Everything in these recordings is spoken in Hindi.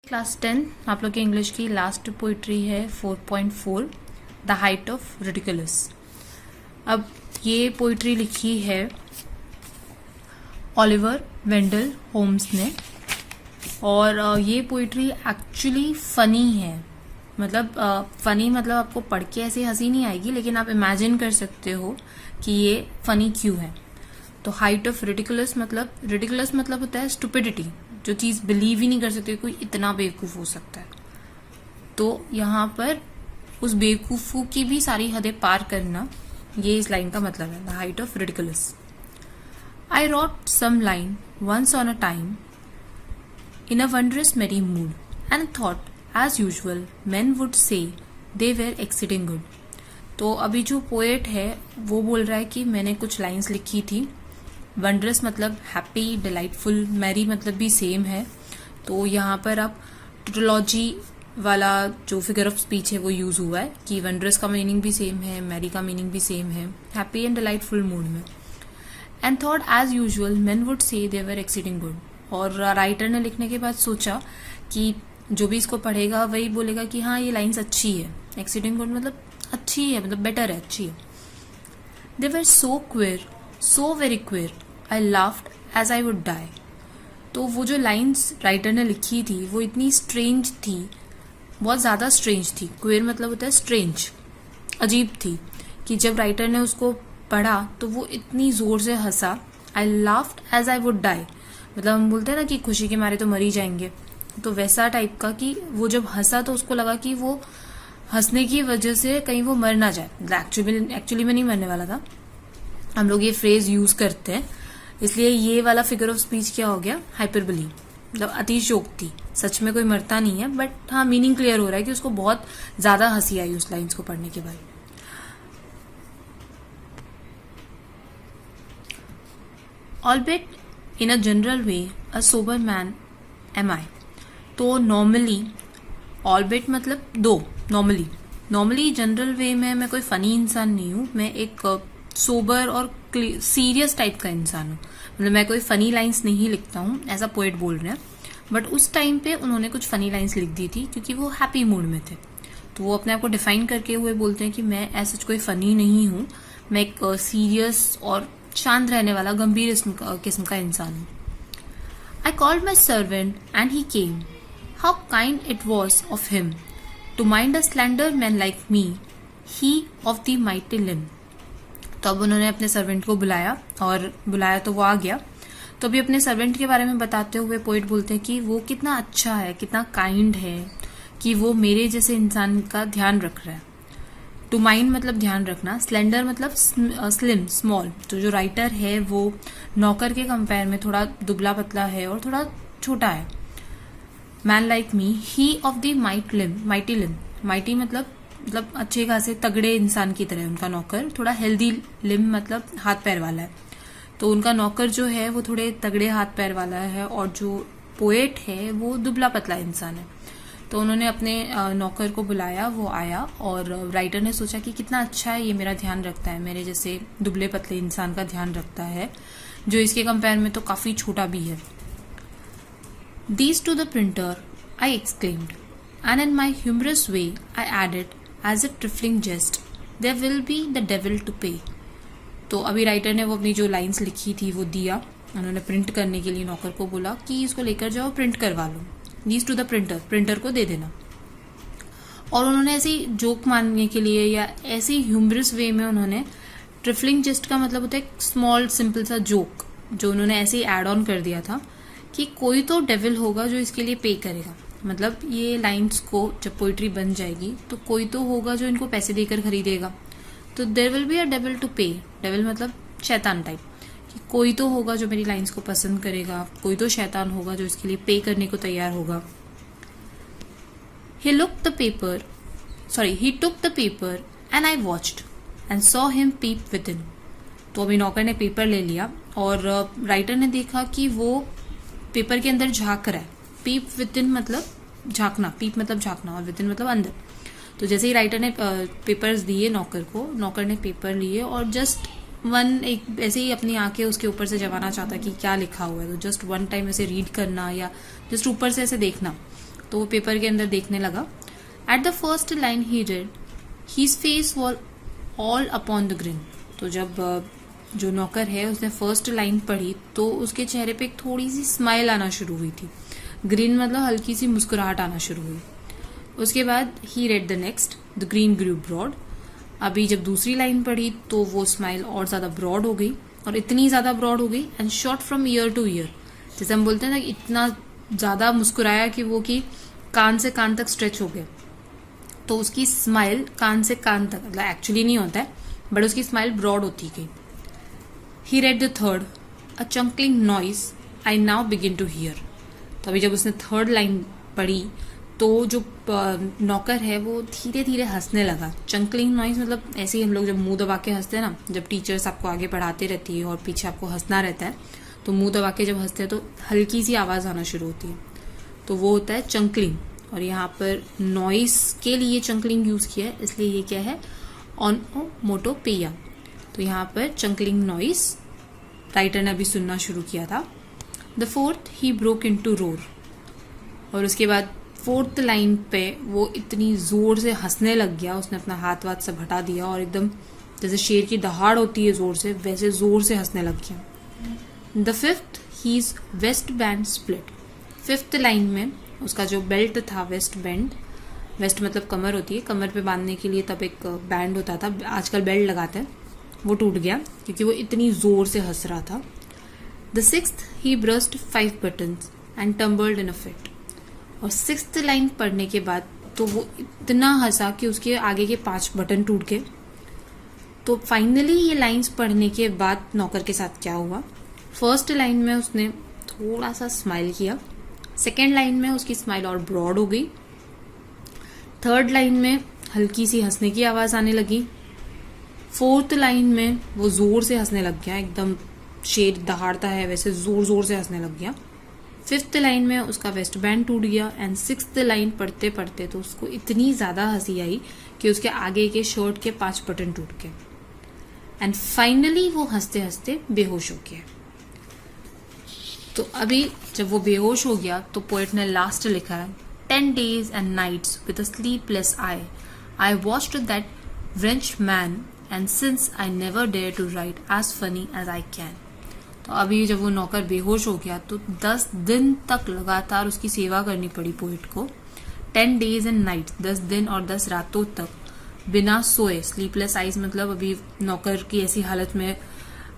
क्लास 10 आप लोग के इंग्लिश की लास्ट पोइट्री है 4.4 द हाइट ऑफ रिडिकुलस। अब ये पोइट्री लिखी है ओलिवर वेंडल होम्स ने और ये पोइट्री एक्चुअली फ़नी है। मतलब फ़नी मतलब आपको पढ़ के ऐसे हंसी नहीं आएगी, लेकिन आप इमेजिन कर सकते हो कि ये फ़नी क्यों है। तो हाइट ऑफ रिडिकुलस मतलब होता है स्टुपिडिटी, जो चीज़ बिलीव ही नहीं कर सकते कोई इतना बेवकूफ़ हो सकता है। तो यहाँ पर उस बेवकूफ़ों की भी सारी हदें पार करना, ये इस लाइन का मतलब है, the height of ridiculous. I wrote some line once on a time in a wondrous merry mood and thought as usual men would say they were exceeding good। तो अभी जो पोएट है वो बोल रहा है कि मैंने कुछ लाइंस लिखी थी। वंडरस मतलब हैप्पी, डिलाइटफुल, मैरी मतलब भी सेम है। तो यहाँ पर आप टोटोलॉजी वाला जो फिगर ऑफ स्पीच है वो यूज हुआ है कि वंडरस का मीनिंग भी सेम है, मैरी का मीनिंग भी सेम है, हैप्पी एंड डिलाइटफुल मूड में। And thought as usual men would say they were exceeding good. और राइटर ने लिखने के बाद सोचा कि जो भी इसको पढ़ेगा वही बोलेगा कि हाँ ये लाइन्स अच्छी है। एक्सीडिंग गुड मतलब अच्छी है, मतलब बेटर है, अच्छी है। They were so queer, so very queer, I laughed as I would die. तो वो जो लाइन्स राइटर ने लिखी थी वो इतनी स्ट्रेंज थी, बहुत ज़्यादा स्ट्रेंज थी। क्वेयर मतलब होता है स्ट्रेंज, अजीब थी, कि जब राइटर ने उसको पढ़ा तो वो इतनी जोर से हंसा। I laughed as I would die, मतलब हम बोलते हैं ना कि खुशी के मारे तो मर ही जाएंगे, तो वैसा टाइप का कि वो जब हंसा तो उसको लगा कि वो हंसने की वजह से कहीं वो मर ना जाए। मतलब एक्चुअली में नहीं मरने वाला था। हम लोग ये फ्रेज यूज करते हैं, इसलिए ये वाला फिगर ऑफ स्पीच क्या हो गया, हाइपरबली, मतलब अतिशयोक्ति। सच में कोई मरता नहीं है, बट हाँ मीनिंग क्लियर हो रहा है कि उसको बहुत ज्यादा हंसी आई उस लाइन्स को पढ़ने के बाद। Albeit in a general way a sober man am I। तो नॉर्मली, ऑलबेट मतलब दो, नॉर्मली जनरल वे में मैं कोई फनी इंसान नहीं हूँ। मैं एक सोबर और सीरियस टाइप का इंसान हूँ। मतलब मैं कोई फनी लाइंस नहीं लिखता हूँ, ऐसा पोएट बोल रहे हैं। बट उस टाइम पे उन्होंने कुछ फनी लाइंस लिख दी थी क्योंकि वो हैप्पी मूड में थे। तो वो अपने आप को डिफाइन करके हुए बोलते हैं कि मैं ऐसा कोई फनी नहीं हूँ, मैं एक सीरियस और शांत रहने वाला गंभीर किस्म का इंसान हूँ। I called my servant and he came, how kind it was of him to mind a slender man like me, he of the mighty limb. तो अब उन्होंने अपने सर्वेंट को बुलाया, और बुलाया तो वो आ गया। तो अभी अपने सर्वेंट के बारे में बताते हुए पोइट बोलते हैं कि वो कितना अच्छा है, कितना काइंड है, कि वो मेरे जैसे इंसान का ध्यान रख रहा है। टू माइंड मतलब ध्यान रखना, स्लेंडर मतलब स्लिम, स्मॉल। तो जो राइटर है वो नौकर के कंपेयर में थोड़ा दुबला पतला है और थोड़ा छोटा है। Man like me, he of the mighty limb, mighty मतलब अच्छे खासे तगड़े इंसान की तरह उनका नौकर। थोड़ा हेल्दी, लिम्ब मतलब हाथ पैर वाला है। तो उनका नौकर जो है वो थोड़े तगड़े हाथ पैर वाला है, और जो पोएट है वो दुबला पतला इंसान है। तो उन्होंने अपने नौकर को बुलाया, वो आया, और राइटर ने सोचा कि कितना अच्छा है, ये मेरा ध्यान रखता है, मेरे जैसे दुबले पतले इंसान का ध्यान रखता है, जो इसके कंपेयर में तो काफी छोटा भी है। These to the printer, I exclaimed, and in my humorous way I added as a trifling jest, there will be the devil to pay। तो अभी राइटर ने वो अपनी जो लाइंस लिखी थी वो दिया, उन्होंने प्रिंट करने के लिए नौकर को बोला कि इसको लेकर जाओ, प्रिंट करवा लो। These to the printer, printer को दे देना। और उन्होंने ऐसी जोक मारने के लिए या ऐसी ह्यूमरस वे में उन्होंने, ट्रिफलिंग जेस्ट का मतलब होता है स्मॉल सिंपल सा जोक, जो उन्होंने ऐसे ही एड ऑन कर दिया था कि कोई तो डेविल होगा जो इसके लिए पे करेगा। मतलब ये लाइंस को जब पोइट्री बन जाएगी तो कोई तो होगा जो इनको पैसे देकर खरीदेगा। तो there will be a devil to pay, devil मतलब शैतान टाइप, कि कोई तो होगा जो मेरी लाइंस को पसंद करेगा, कोई तो शैतान होगा जो इसके लिए पे करने को तैयार होगा। He took the paper and I watched and saw him peep within। तो अभी नौकर ने पेपर ले लिया और राइटर ने देखा कि वो पेपर के अंदर झांक रहा है। पीप विदिन मतलब झांकना, पीप मतलब झांकना, और विदिन मतलब अंदर। तो जैसे ही राइटर ने पेपर्स दिए नौकर को, नौकर ने पेपर लिए और जस्ट एक ऐसे ही अपनी आंखें उसके ऊपर से जमाना चाहता कि क्या लिखा हुआ है, तो जस्ट वन टाइम ऐसे रीड करना या जस्ट ऊपर से ऐसे देखना। तो वो पेपर के अंदर देखने लगा. एट द फर्स्ट लाइन ही read, his face was all upon the grin. तो जब जो नौकर है उसने फर्स्ट लाइन पढ़ी तो उसके चेहरे पे एक थोड़ी सी स्माइल आना शुरू हुई थी. ग्रीन मतलब हल्की सी मुस्कुराहट आना शुरू हुई. उसके बाद he read the next, the grin grew broad. अभी जब दूसरी लाइन पढ़ी तो वो स्माइल और ज्यादा ब्रॉड हो गई, और इतनी ज्यादा ब्रॉड हो गई and short from year to year. जैसे हम बोलते हैं ना, इतना ज्यादा मुस्कुराया कि वो कि कान से कान तक स्ट्रेच हो गया. तो उसकी स्माइल कान से कान तक, मतलब एक्चुअली नहीं होता है बट उसकी स्माइल ब्रॉड होती गई. He read the third, a chuckling noise I now begin to hear. तो अभी जब उसने थर्ड लाइन पढ़ी तो जो नौकर है वो धीरे धीरे हंसने लगा. चंकलिंग नॉइज मतलब ऐसे ही हम लोग जब मुंह दबा के हंसते हैं ना, जब टीचर्स आपको आगे पढ़ाते रहती है और पीछे आपको हंसना रहता है, तो मुंह दबा के जब हंसते हैं तो हल्की सी आवाज आना शुरू होती है, तो वो होता है चंकलिंग. और यहाँ पर नॉइस के लिए चंकलिंग यूज किया है, इसलिए ये क्या है, ऑनोमोटोपेया. तो यहाँ पर चंकलिंग नॉइस राइटर ने अभी सुनना शुरू किया था. The fourth he broke into roar. और उसके बाद फोर्थ लाइन पे वो इतनी जोर से हंसने लग गया, उसने अपना हाथ वाथ सब हटा दिया और एकदम जैसे शेर की दहाड़ होती है जोर से, वैसे जोर से हंसने लग गया. The fifth his waist band split. Fifth line में उसका जो बेल्ट था, वेस्ट बैंड, वेस्ट मतलब कमर होती है, कमर पे बांधने के लिए तब एक बैंड होता था, आजकल बेल्ट लगाते हैं, वो टूट गया क्योंकि वो इतनी जोर से हंस रहा था. The sixth he burst 5 buttons and tumbled in a fit. और सिक्स्थ लाइन पढ़ने के बाद तो वो इतना हंसा कि उसके आगे के 5 बटन टूट गए. तो फाइनली ये लाइंस पढ़ने के बाद नौकर के साथ क्या हुआ, फर्स्ट लाइन में उसने थोड़ा सा स्माइल किया, सेकेंड लाइन में उसकी स्माइल और ब्रॉड हो गई, थर्ड लाइन में हल्की सी हंसने की आवाज आने लगी, फोर्थ लाइन में वो जोर से हंसने लग गया, एकदम शेर दहाड़ता है वैसे जोर जोर से हंसने लग गया. फिफ्थ लाइन में उसका वेस्ट बैंड टूट गया एंड सिक्स्थ लाइन पढ़ते पढ़ते तो उसको इतनी ज्यादा हंसी आई कि उसके आगे के शर्ट के 5 बटन टूट गए एंड फाइनली वो हंसते हंसते बेहोश हो गया. तो अभी जब वो बेहोश हो गया तो पोएट ने लास्ट लिखा है, 10 days and nights with a sleepless eye I watched that wrenched man and since I never dare to write as funny as I can. तो अभी जब वो नौकर बेहोश हो गया तो 10 दिन तक लगातार उसकी सेवा करनी पड़ी पोएट को. 10 days and nights, 10 दिन और 10 रातों तक बिना सोए. स्लीपलेस आइज मतलब अभी नौकर की ऐसी हालत में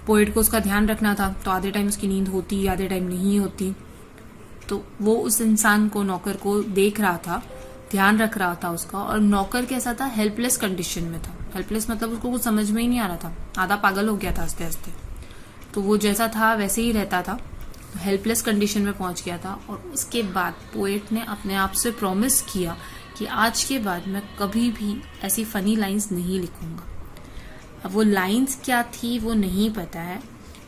पोएट को उसका ध्यान रखना था, तो आधे टाइम उसकी नींद होती, आधे टाइम नहीं होती. तो वो उस इंसान को, नौकर को देख रहा था, ध्यान रख रहा था उसका. और नौकर कैसा था, हेल्पलेस कंडीशन में था. हेल्पलेस मतलब उसको कुछ समझ में ही नहीं आ रहा था, आधा पागल हो गया था हंसते हंसते. तो वो जैसा था वैसे ही रहता था, तो हेल्पलेस कंडीशन में पहुंच गया था. और उसके बाद पोएट ने अपने आप से प्रॉमिस किया कि आज के बाद मैं कभी भी ऐसी फनी लाइंस नहीं लिखूंगा. अब वो लाइंस क्या थी वो नहीं पता है,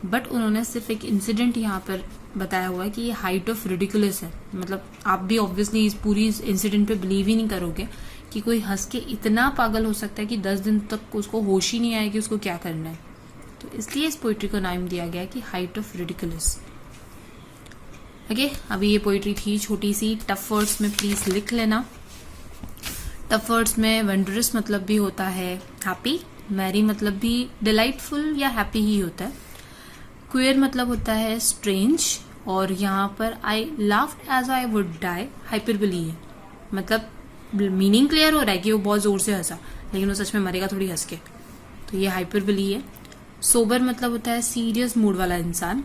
बट उन्होंने सिर्फ एक इंसिडेंट यहाँ पर बताया हुआ है कि ये हाइट ऑफ रिडिकुलस है. मतलब आप भी ऑब्वियसली इस पूरी इंसिडेंट पे बिलीव ही नहीं करोगे कि कोई हंस के इतना पागल हो सकता है कि 10 दिन तक उसको होश ही नहीं आया कि उसको क्या करना है. तो इसलिए इस पोइट्री को नाम दिया गया कि हाइट ऑफ रिडिकुलस. ओके, अभी ये पोइट्री थी छोटी सी. टफ वर्ड्स में प्लीज लिख लेना. टफ वर्ड्स में वंडरस मतलब भी होता है हैप्पी, मैरी मतलब भी डिलाइटफुल या हैप्पी ही होता है, क्वेयर मतलब होता है स्ट्रेंज, और यहाँ पर I laughed as I would die hyperbole है. मतलब मीनिंग क्लियर हो रहा है कि वो बहुत जोर से हंसा, लेकिन वो सच में मरेगा थोड़ी हंस के, तो ये हाइपरबोली है. सोबर मतलब होता है सीरियस मूड वाला इंसान.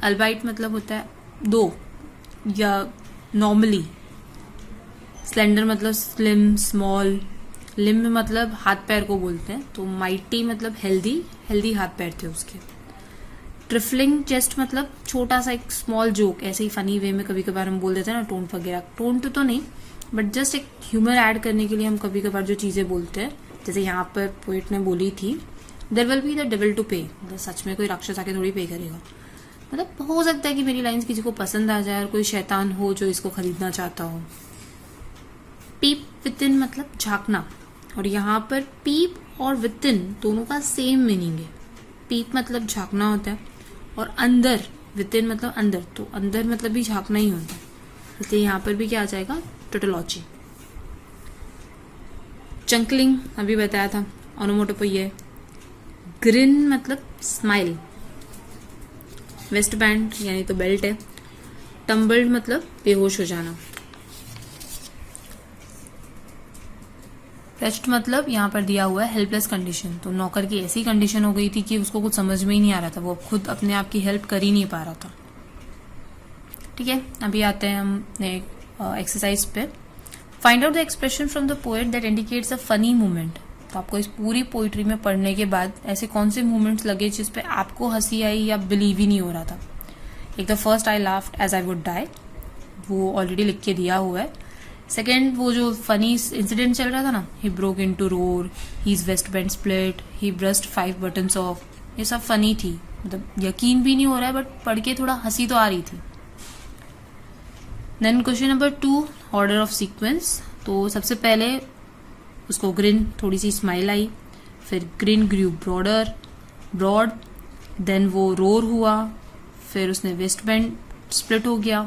अल्बाइट मतलब होता है 2 या नॉर्मली. स्लेंडर मतलब स्लिम स्मॉल. लिम्ब मतलब हाथ पैर को बोलते हैं, तो माइटी मतलब हेल्दी, हेल्दी हाथ पैर थे उसके. ट्रिफलिंग चेस्ट मतलब छोटा सा एक स्मॉल जोक, ऐसे ही फनी वे में कभी कभार हम बोल देते हैं ना, टोंट वगैरह. टोंट तो नहीं, बट जस्ट एक ह्यूमर ऐड करने के लिए हम कभी कभार जो चीजें बोलते हैं, जैसे यहाँ पर पोएट ने बोली थी, there will be the devil to pay. मतलब सच में कोई राक्षस आके थोड़ी पे करेगा. मतलब हो सकता है कि मेरी लाइंस किसी को पसंद आ जाए और कोई शैतान हो जो इसको खरीदना चाहता हो. पीप विद इन मतलब झांकना, और यहाँ पर पीप और विद इन दोनों का सेम मीनिंग है. पीप मतलब झांकना होता है, और अंदर विद इन मतलब अंदर, तो अंदर मतलब भी झांकना ही होता है. इसलिए यहाँ पर भी क्या आ जाएगा, टोटोलॉजी। चंकलिंग अभी बताया था, ओनोमोटोपोइया। ग्रिन मतलब स्माइल। वेस्ट बैंड यानी तो बेल्ट है। टम्बल्ड मतलब बेहोश हो जाना। रेस्ट मतलब यहाँ पर दिया हुआ है हेल्पलेस कंडीशन, तो नौकर की ऐसी कंडीशन हो गई थी कि उसको कुछ समझ में ही नहीं आ रहा था, वो खुद अपने आप की हेल्प कर ही नहीं पा रहा था। ठीक है, अभी आते हैं हम एक्सरसाइज पे। Find out the expression from the poet that indicates a funny moment. तो आपको इस पूरी पोइट्री में पढ़ने के बाद ऐसे कौन से मोमेंट्स लगे जिसपे आपको हंसी आई या बिलीव ही नहीं हो रहा था। एक तो first, I laughed as I would die, वो ऑलरेडी लिख के दिया हुआ है। सेकेंड, वो जो फनी इंसिडेंट चल रहा था ना, he broke in to roar, his waist band split, he burst 5 buttons off, ये सब फनी थी, मतलब यकीन भी नहीं हो रहा है बट पढ़ के थोड़ा हंसी तो आ रही थी। Then question number 2, order of sequence. तो सबसे पहले उसको ग्रिन, थोड़ी सी स्माइल आई, फिर ग्रिन ग्रू ब्रॉड, देन वो रोर हुआ, फिर उसने वेस्ट बैंड स्प्लिट हो गया,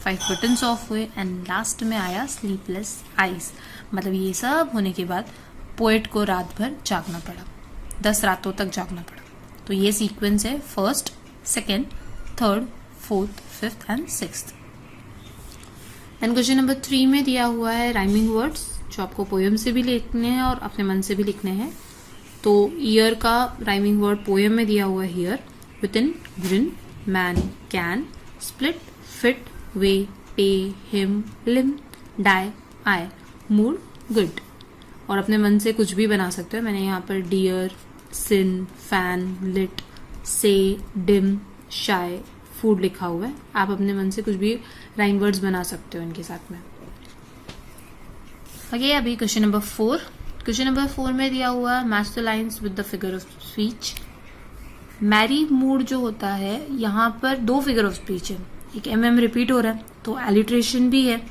5 बटन्स ऑफ हुए, एंड लास्ट में आया स्लीपलेस आइज। मतलब ये सब होने के बाद पोएट को रात भर जागना पड़ा, 10 रातों तक जागना पड़ा। तो ये सीक्वेंस है, first, second, third, fourth, fifth and sixth. And question number 3 में दिया हुआ है राइमिंग वर्ड्स, जो आपको पोएम से भी लिखने हैं और अपने मन से भी लिखने हैं। तो ईयर का राइमिंग वर्ड पोएम में दिया हुआ है here, with in, grin, man, can, split, fit, way, pay, him, limb, die, I, mood, good. और अपने मन से कुछ भी बना सकते हो। मैंने यहाँ पर डियर, सिन, फैन, लिट, से, डिम, शाय, फूड लिखा हुआ है। आप अपने मन से कुछ भी राइम वर्ड्स बना सकते हो इनके साथ में। ओके, अभी क्वेश्चन नंबर 4। क्वेश्चन नंबर 4 में दिया हुआ match the lines with the figure of speech. Merry mood जो होता है, यहाँ पर 2 फिगर ऑफ स्पीच है, एक एम रिपीट हो रहा है तो एलिट्रेशन भी है,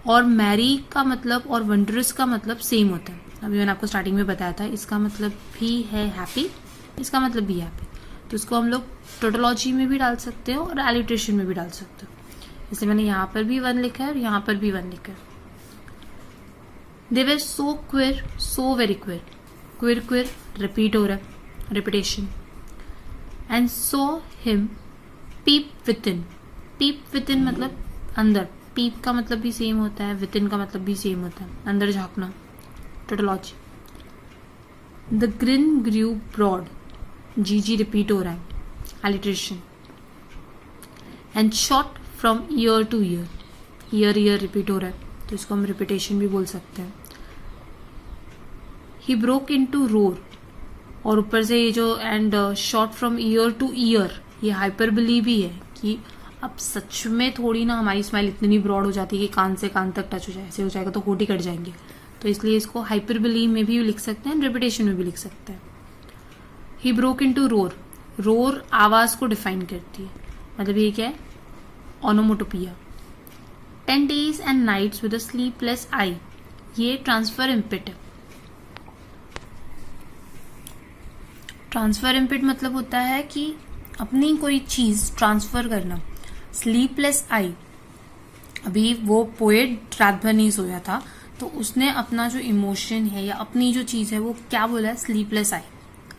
और मैरी का मतलब और वंडरस का मतलब सेम होता है। अभी मैंने आपको स्टार्टिंग में बताया था, इसका मतलब भी है हैप्पी, इसका मतलब भी हैप्पी, तो इसको हम लोग टोटोलॉजी में भी डाल सकते हो और एलिट्रेशन में भी डाल सकते हो। इसलिए मैंने यहाँ पर भी 1 लिखा है और यहाँ पर भी 1 लिखा है। They were so क्विर, so very क्विर, क्विर क्विर repeat हो रहा है, repetition. And so him peep within, peep within मतलब अंदर, पीप का मतलब भी सेम होता है, विद इन का मतलब भी सेम होता है, अंदर झांकना, tautology. The grin grew broad, G repeat हो रहा है, alliteration. And shot from year to year, year repeat हो रहा है तो इसको हम रिपीटेशन भी बोल सकते हैं। He broke in to roar, और ऊपर से ये जो and shot from year to ear, ये हाइपरबली भी है कि अब सच में थोड़ी ना हमारी स्माइल इतनी ब्रॉड हो जाती है कि कान से कान तक टच हो जाए, ऐसे हो जाएगा तो होठ ही कट जाएंगे। तो इसलिए इसको हाइपरबली में भी लिख सकते हैं, रिपीटेशन में भी लिख सकते हैं। He broke in to roar, roar आवाज को डिफाइन करती है, मतलब ये क्या है, onomatopoeia. 10 days and nights with a sleepless eye, ये ट्रांसफर इम्पिट है। ट्रांसफर इम्पिट मतलब होता है कि अपनी कोई चीज ट्रांसफर करना। स्लीपलेस आई, अभी वो पोएट रात भर नहीं सोया था तो उसने अपना जो इमोशन है या अपनी जो चीज है वो क्या बोला है, स्लीपलेस आई।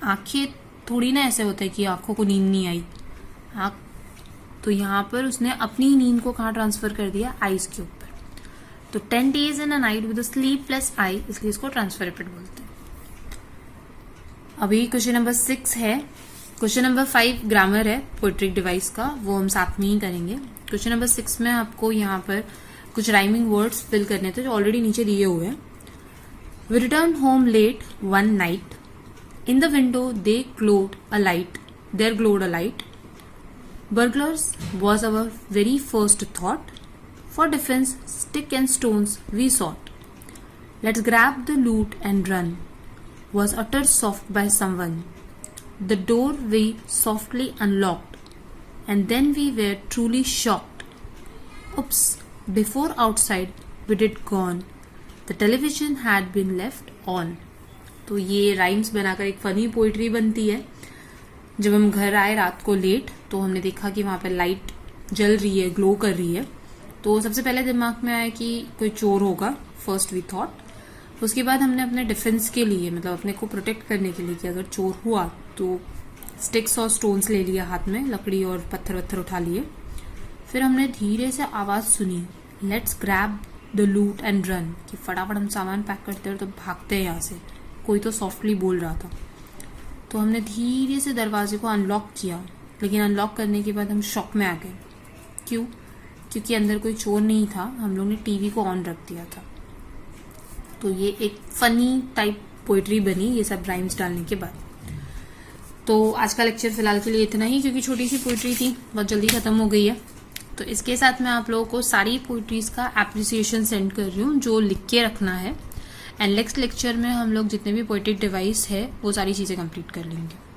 आंखें थोड़ी ना ऐसे होता है कि आंखों को नींद नहीं आई, तो यहाँ पर उसने अपनी नींद को कहाँ ट्रांसफर कर दिया, आईज के ऊपर। तो 10 days and a night with a sleepless eye, इसलिए इसको ट्रांसफर इम्पिट बोलते हैं। अभी क्वेश्चन नंबर 6 है। क्वेश्चन नंबर 5 ग्रामर है पोएट्रिक डिवाइस का, वो हम साथ में ही करेंगे। क्वेश्चन नंबर 6 में आपको यहाँ पर कुछ राइमिंग वर्ड्स फिल करने थे जो ऑलरेडी नीचे दिए हुए हैं। We return home late one night, in the window they glowed a light, there glowed a light. Burglars was our very first thought. For defense, stick and stones we sought. Let's grab the loot and run, was uttered soft by someone. The door we softly unlocked, and then we were truly shocked. Oops, before outside we did gone. The television had been left on. तो ये राइम्स बनाकर एक फनी पोइट्री बनती है। जब हम घर आए रात को लेट तो हमने देखा कि वहां पर लाइट जल रही है, ग्लो कर रही है, तो सबसे पहले दिमाग में आया कि कोई चोर होगा, फर्स्ट वी थॉट। उसके बाद हमने अपने डिफेंस के लिए, मतलब अपने को प्रोटेक्ट करने के लिए कि अगर चोर हुआ तो स्टिक्स और स्टोन्स ले लिया हाथ में, लकड़ी और पत्थर वत्थर उठा लिए। फिर हमने धीरे से आवाज सुनी, लेट्स ग्रैब द लूट एंड रन, कि फटाफट हम सामान पैक करते हैं तो भागते हैं यहाँ से। कोई तो सॉफ्टली बोल रहा था। तो हमने धीरे से दरवाजे को अनलॉक किया, लेकिन अनलॉक करने के बाद हम शॉक में आ गए। क्यों? क्योंकि अंदर कोई चोर नहीं था, हम लोग ने टीवी को ऑन रख दिया था। तो ये एक फनी टाइप पोइट्री बनी ये सब राइम्स डालने के बाद। तो आज का लेक्चर फिलहाल के लिए इतना ही, क्योंकि छोटी सी पोइट्री थी, बहुत जल्दी खत्म हो गई है। तो इसके साथ मैं आप लोगों को सारी पोइट्रीज का एप्रिसिएशन सेंड कर रही हूँ जो लिख के रखना है। एंड नेक्स्ट लेक्चर में हम लोग जितने भी पोइट्रिक डिवाइस है वो सारी चीज़ें कंप्लीट कर लेंगे।